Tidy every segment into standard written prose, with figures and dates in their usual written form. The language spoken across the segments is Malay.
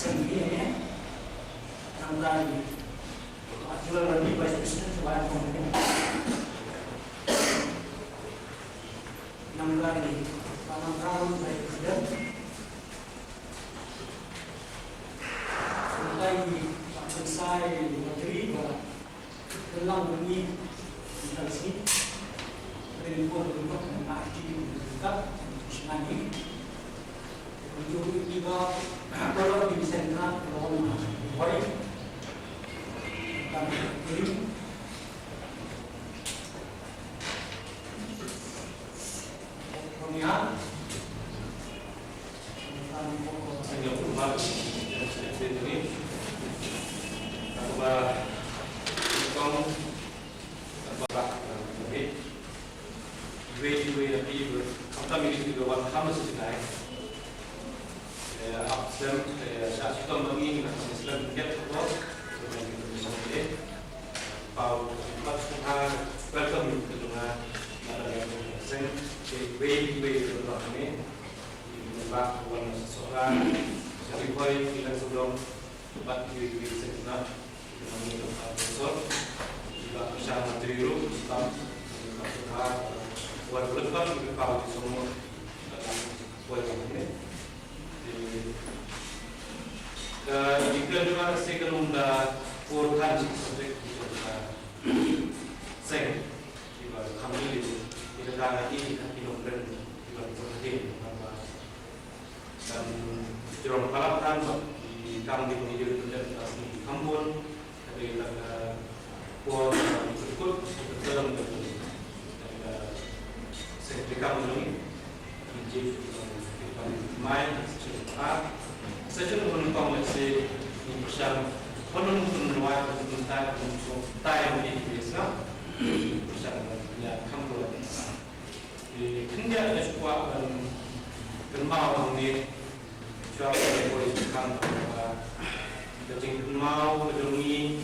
Assembly Rangkali Actual Rani Vice President Sebagai Pemimpin Rangkali Pemangkalan Vice President Sampai Pak Selesai Menteri Dalam Bumi Di sini Berikut dan Haji Dekat Senang untuk juga kalau bisa dengar kalau baik dan ini pemilihan saya umat ini apa kong apa oke dua lebih kita milih juga kamu sesuai Absem saat kita mengingat Islam kita terus dengan kita misalnya Paul empat setengah welcome ke rumah ada yang sen way rumah kami membak uang seseorang jadi boy kita sebelum tempat way sejenak kita mengingat profesor juga bersama materi ru Islam empat setengah buat berlepas kita Paul semua boy kami jika juga sekarang dah portal subjek seng jika kami itu dah ini nombor jika seperti dan jorong palatan di kami menjadi pendapat asli Ambon dari por ikut dalam sertifikat ini di main saya menumpang masih bersama penumpang luar tentang time di desa bersama dengan kampung di kerja ada sebuah kenal ini coba boleh kantor jadi kenal kedungi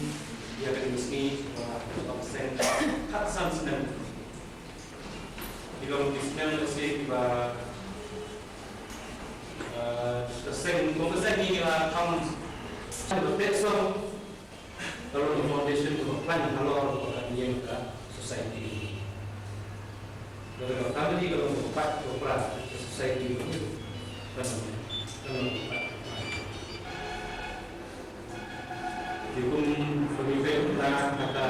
dia akan mesti atau sen katsan senang di dalam bisnis masih sen mengesah ini lah kamu besok kalau di foundation itu plan kalau orang dia juga society kalau kami di kalau empat operasi society itu kan hukum pemimpin kita kata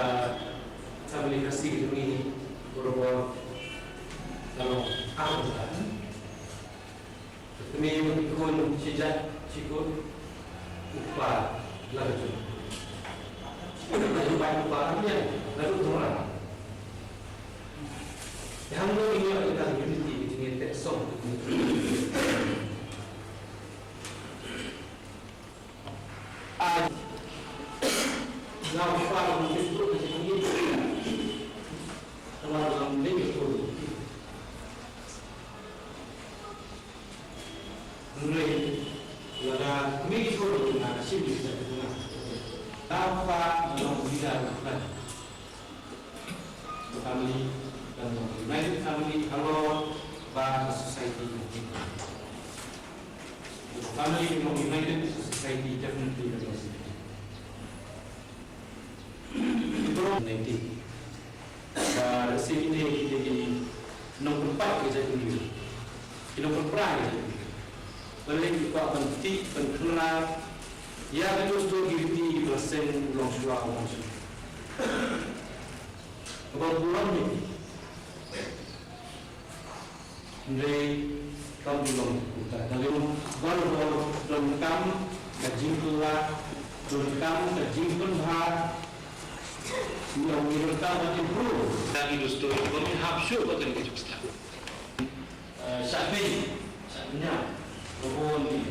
komunikasi ini berupa kalau aku kan ini ikut sejak cikgu upah lalu upahnya lalu orang yang ini adalah unity between the song now upah itu begini kalau ini itu mulai ada mikro dengan sibuk dengan tanpa tidak family dan united family kalau bahasa society family united society definitely itu nanti pada sini jadi nomor 4 kita dulu nomor berapa Balik juga penting penkenal ya terus tu gini persen long suara langsung. Kalau bulan ni, ni kamu belum buka. Kalau baru lengkap kajing keluar, lengkap kajing penhar, yang lengkap macam tu. Lagi dosto kami hapsu bukan kita besar. Saatnya. Robon ni,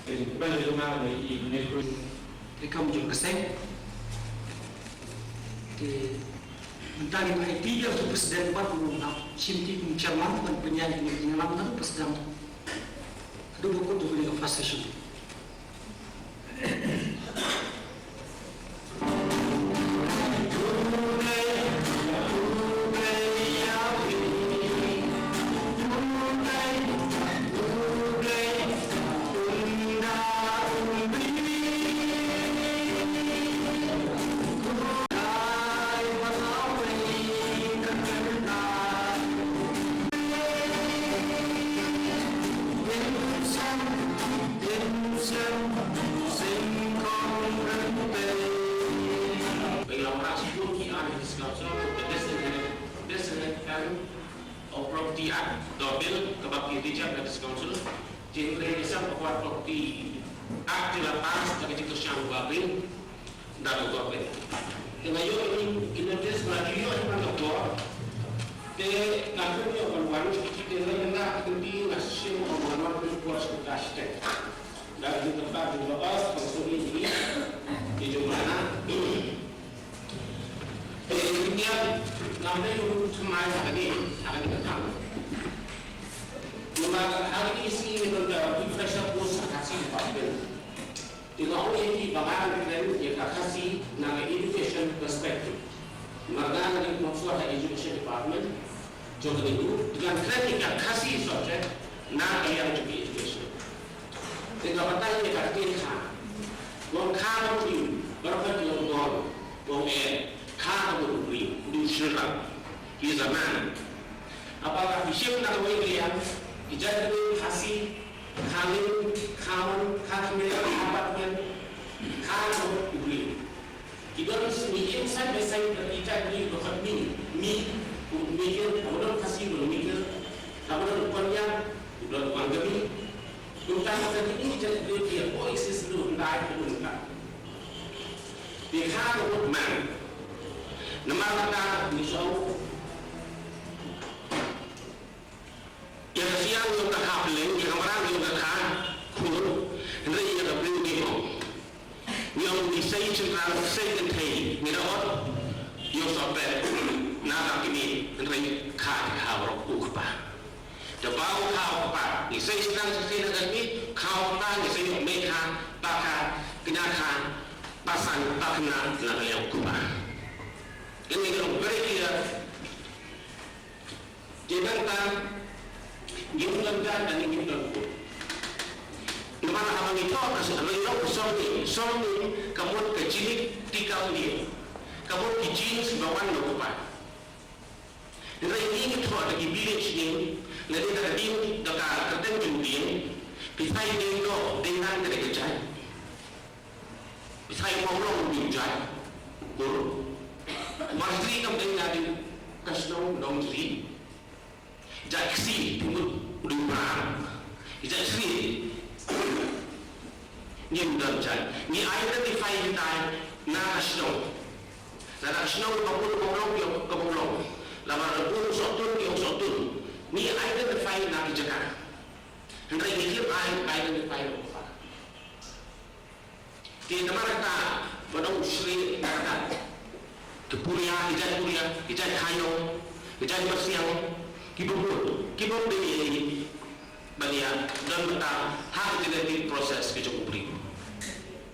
jadi kita di rumah ni negro, Mereka muncul keseng di dari IT dia untuk presiden buat mengundang simti pencerman dan penyanyi ini dalam presiden ada buku tu punya frustration of Property Act atau Bill kebab Dirjen Atas Council Generalisasi Pekuat Property Act dilapas dari situ Syam Babin dan Gobel. Dengan ini Indonesia berarti yang mengatur ke nanti orang kita nak kemudian nasi orang berkuasa kasih dan di tempat di bawah konstruksi ini di mana kemudian namanya itu semai tadi akan ditang. Maka hari ini sih menurut pressure post kasih papel. Kalau ini bahan dan yang kasih nama education perspective. Maka nanti maksudnya education department juga itu dengan kritik kasih subjek nama yang juga education. Dengan pertanyaan yang terkait wong kau itu berapa yang wong kau beri di syurga di zaman apakah bisa nak wajib ijazah kasih kawin kawan kakmir apartemen kau beri kita harus mikir sampai saya ijazah beri berapa mi mikir kemudian kasih belum mikir kemudian punya belum panggami tentang ini ijazah beri dia eksis dulu tidak belum tak dia kau man nama kata misal yang siang yang tak haflin yang orang yang tak kur hendak yang tak beri dia yang disay central say dan tay mirawat yang sampai nak kini hendak kah orang ukpa jabau kah ukpa disay central say dan kini kah ukpa disay mereka pakar kenakan pasan pakna nak yang ukpa. Ini yang berikutnya tentang gimana dan gimana. Dimana orang itu kasih sorry kamu kecil tikam dia, kamu kecil sebawan lupa. Jadi ini itu ada di village ni, nanti ada di dekat tertentu dia, pisai dia dengan kerja, pisai orang kerja, guru. Masri kemudian jadi kasih dongsi, jaksi tunggu dua, jaksi ni mudah jadi. Ni identify kita nak kasih kampung yang kampung, lama kampung sotun, ni identify nak dijaga. Hendak ini identify apa? Di tempat kita pada usri kita. Kepuria, ijat kayu, ijat bersiang, kibun beli balia dan betah hak jadi proses kecukupan.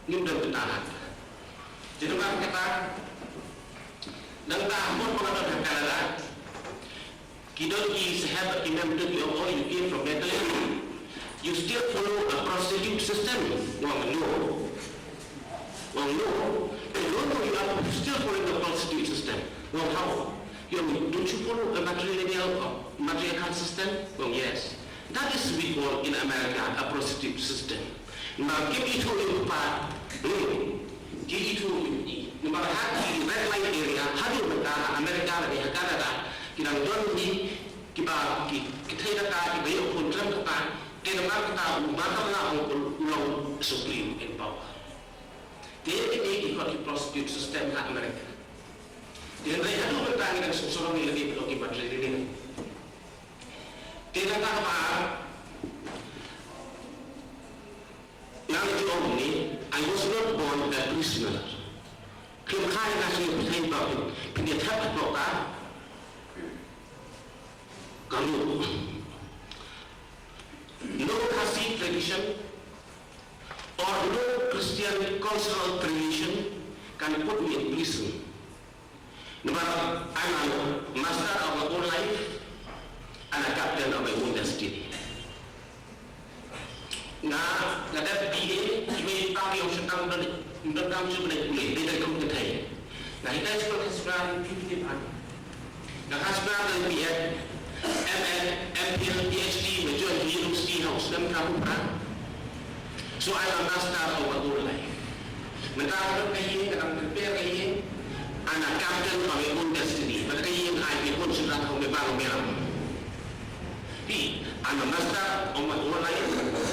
Ini sudah bertahan. Jadi kalau kita dan tahun pengalaman Canada, kita di sehat imam itu yang all you came from Netherlands, you still follow a prostitute system. Wang no. You are still following the prostitute system. Well, how? Don't you follow a matriarchal system? Well, yes. That is we call in America a prostitute system. Now, give it to you, give it to you. No matter how the red light area, how do you America and Canada, kita don't need kita bayar pun dalam kita maka ulang supreme in power. Dia ini ikut prostitute system kat Amerika. Dia mereka tu bertanya dengan seorang yang lebih blok materi ini. Dia kata apa? Yang itu ni, I was not born a prisoner. Kelkai nasi saya bawa, pindah tak berapa. Kalau no kasih tradition or no Christian cultural tradition can put me in prison. Number I'm a master of my own life and a captain of my own destiny. Nah, ada BA, ini pakai yang sedang berdam sebenarnya boleh, dia dari kampung Thai. Nah, kita seperti sekarang ini pan. Nah, sekarang BA, ML, MPhil, PhD, major university house dan kampung perang. soal master o matulay. Mentakot kayo, nakang-prepare kayo, anak captain kami industry. Maka kayo yung ay konsulat kung may bagong meron. B. Anak master o matulay,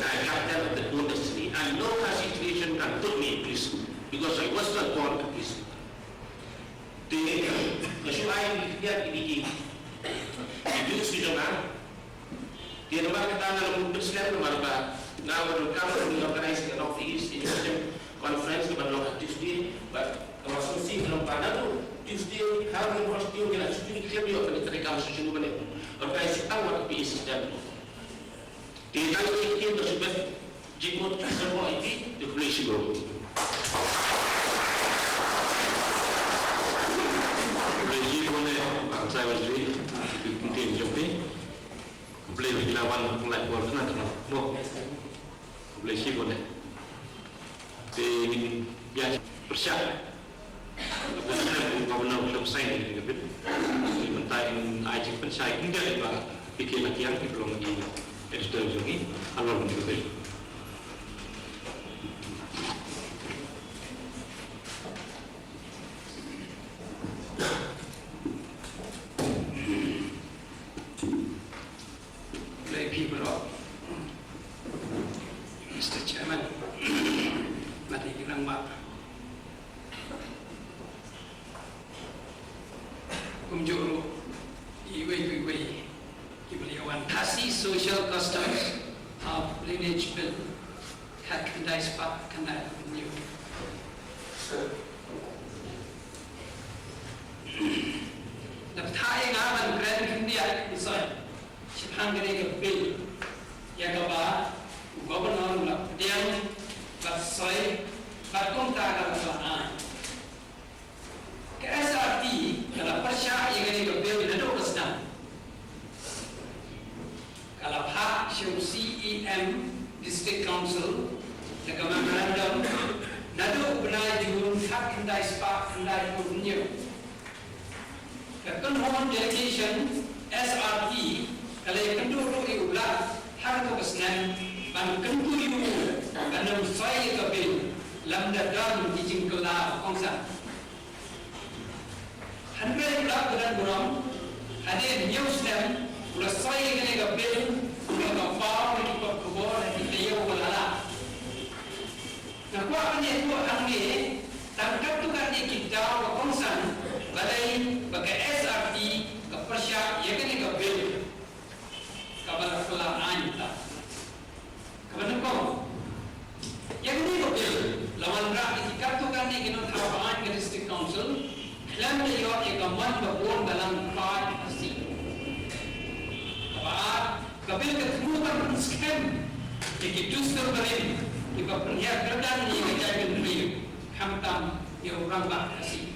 captain of the industry. And no situation can put me in prison because I was not born to prison. D. Kasyuayin lihat ini. Itu sudah kan? Dia naman katana ng president naman ba na kamu organize an office in conference naman lang Tuesday, but kawasan si ng panado Tuesday having university yung gina student club yung panitrika sa sino man ito organize ang mga PSC dyan. Di tayo ikin to subet jikot sa mo iti the place go. Regime ko na ang saya was doing continue jumping. Boleh dilawan mulai keluar sana kan? Mo, boleh sih boleh. Di biasa persiap. Kemudian gubernur selesai ini juga. Di mentain aja persiap enggak juga. Pikir lagi yang belum lagi editor lagi. Alor pun juga. People of Mr. Chairman, mari kita mak. Kumjuru, iwe, kibeliawan kasih social customs of lineage bill, kat kendai sepak kena new. Dapat ngawan grand India design. Hanggang ke bil, ya kaba, gubernur nak diam, basai, batung tak kelaan. Ke SRT kalau persya yang ke bil itu besar. Kalau hak CEM District Council, dekat memorandum, nado benar jurun hak kendai sepak kendai punya. Kekonhon delegation SRT kalau yang kedua itu ulah harga besar, man kedua itu kerana saya kabel lamda dalam dijing kelah kongsa. Handai ulah beran buram, ada news dan ulah saya kena kabel ulah kapal itu kubur kita yang ulah. Nah, kuat ni tu angge, tangkap tu kan kita kongsa, balai bagai SRT kepercayaan yang kena kabel. Kabar kelaan tak. Kabar kau. Yang ini betul. Lawan rakyat dikartukan di kinon harapan ke District Council. Dalam dia ikaman berbuat dalam part asli. Kabar kabel ketemu scam. Jadi justru berin. Jika pernah kerdan ni menjadi beliau. Hamtam dia orang bah asli.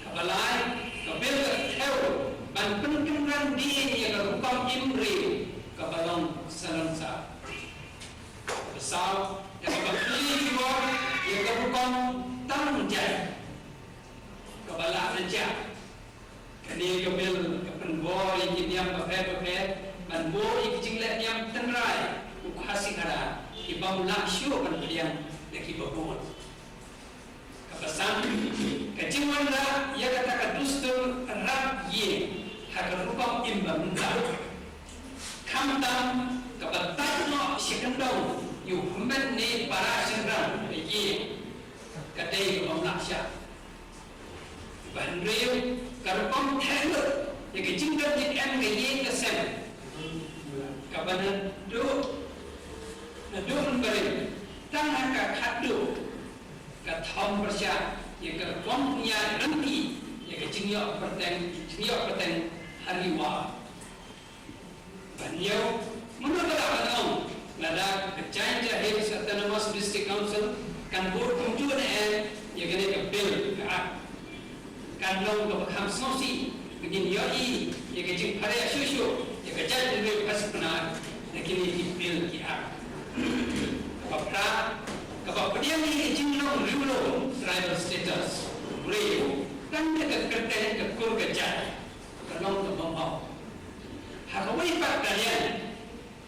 Kabar lain kabel ketemu. Man pentingkan dia yang rukam imri kebalang selansa. Besar yang berbeli juga yang rukam tangjai kebalang raja. Kini kebel kepenbor yang diam berpet man bor yang jinglet diam tenrai ukhasi ada ibang laksyo pendiam lagi berbor. Kepesan kejiwan lah ia katakan dustur rab ye. Agar rukam imbang tak, kamtam kebetulan no sekendau, you human ni para sendang, ye, kadai kemamlaksya. Bandreu kerupam teler, yang kecingkat di ye kesem, kabanan do memberi, tangan kadu, katham bersya, yang kerupam punya nanti, yang kecingyak peteng. Hariwa Banyau menurut abang nada kecain jahil Autonomous District Council kan board kumjuan yang kena ke bil kan long ke bakham sosi begini yoi yang kecil pada susu yang kecil dari pas benar lekin ini bil kia kapag dia ni kecil long riulo tribal status riu kan dia kerten ke kur kecil kalau terbawa, harus ikat kalian.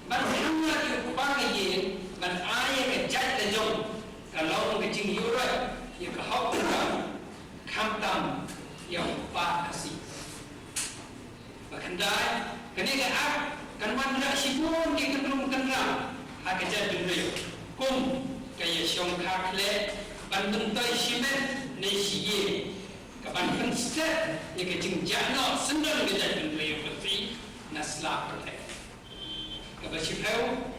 Berhamlah di kupang ini, berayat hakaja dunyo kum kaya syong kakle bandung toy shimen ne shiye kapan kan step ye ke jingjano sendon ke dunyo putri nasla putri kapan shipau